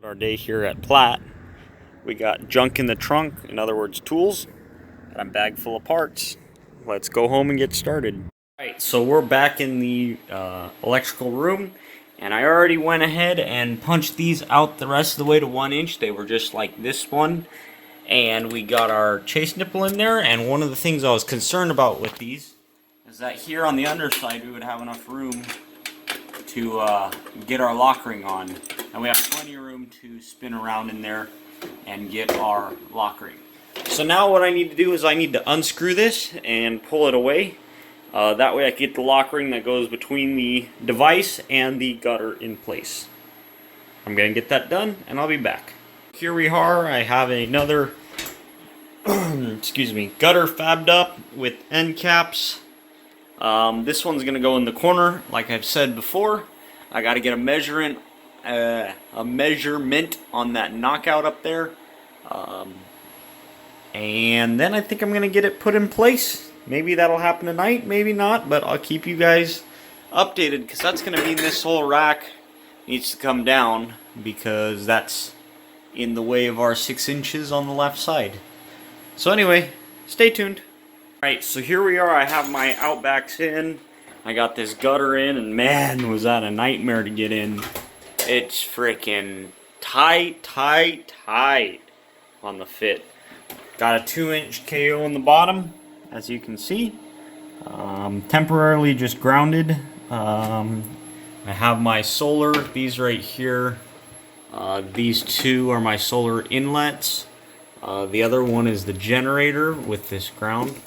Our day here at Platt. We got junk in the trunk, in other words tools, and a bag full of parts. Let's go home and get started. Alright, so we're back in the electrical room, and I already went ahead and punched these out the rest of the way to 1 inch. They were just like this one, and we got our chase nipple in there. And one of the things I was concerned about with these is that here on the underside we would have enough room to get our lock ring on, and we have plenty of room to spin around in there and get our lock ring. So now what I need to do is I need to unscrew this and pull it away. That way I can get the lock ring that goes between the device and the gutter in place. I'm going to get that done and I'll be back. Here we are. I have another excuse me, gutter fabbed up with end caps. This one's going to go in the corner, like I've said before. I got to get a measurement on that knockout up there. And then I think I'm going to get it put in place. Maybe that'll happen tonight, maybe not, but I'll keep you guys updated, because that's going to mean this whole rack needs to come down, because that's in the way of our 6 inches on the left side. So anyway, stay tuned. Alright, so here we are. I have my outbacks in. I got this gutter in, and man, was that a nightmare to get in. It's freaking tight on the fit. Got a 2-inch KO in the bottom, as you can see. Temporarily just grounded. I have my solar, these right here. These two are my solar inlets. The other one is the generator with this ground.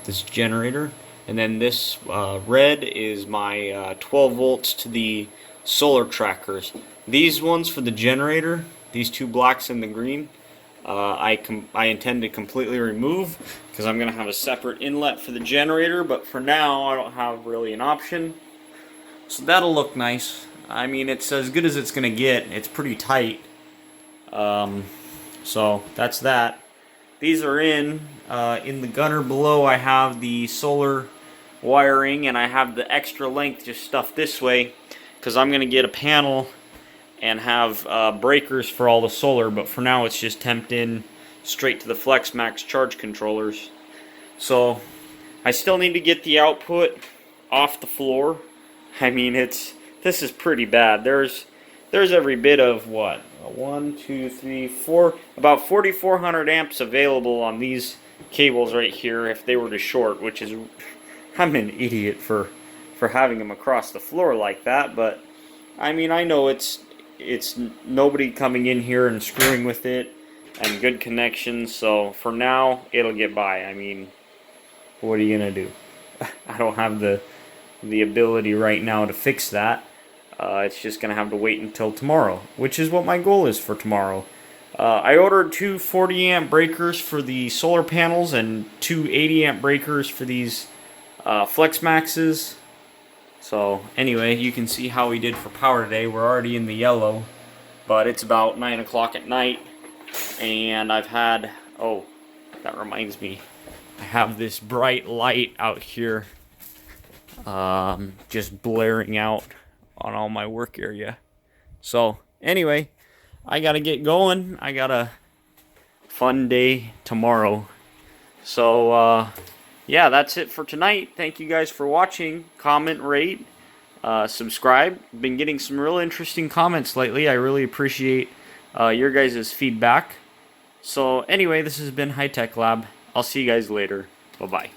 This generator, and then this red is my 12 volts to the solar trackers. These ones for the generator, these two blacks and the green, I intend to completely remove, because I'm going to have a separate inlet for the generator, but for now I don't have really an option. So that'll look nice. I mean, it's as good as it's going to get. It's pretty tight. So that's that. These are in the gutter below. I have the solar wiring, and I have the extra length just stuffed this way, because I'm going to get a panel and have breakers for all the solar, but for now it's just temped in straight to the FlexMax charge controllers. So I still need to get the output off the floor. I mean, this is pretty bad. There's every bit of what? 1, 2, 3, 4, about 4,400 amps available on these cables right here if they were to short, which is, I'm an idiot for having them across the floor like that, but I mean, I know it's nobody coming in here and screwing with it, and good connections, so for now it'll get by. I mean, what are you gonna do? I don't have the ability right now to fix that. It's just going to have to wait until tomorrow, which is what my goal is for tomorrow. I ordered 2 40 amp breakers for the solar panels and 2 80 amp breakers for these FlexMaxes. So anyway, you can see how we did for power today. We're already in the yellow, but it's about 9 o'clock at night, and I've had, oh, that reminds me, I have this bright light out here just blaring out on all my work area. So anyway, I gotta get going. I got a fun day tomorrow. So yeah, that's it for tonight. Thank you guys for watching. Comment, rate, subscribe. Been getting some real interesting comments lately. I really appreciate your guys' feedback. So anyway, this has been High Tech Lab. I'll see you guys later. Bye bye.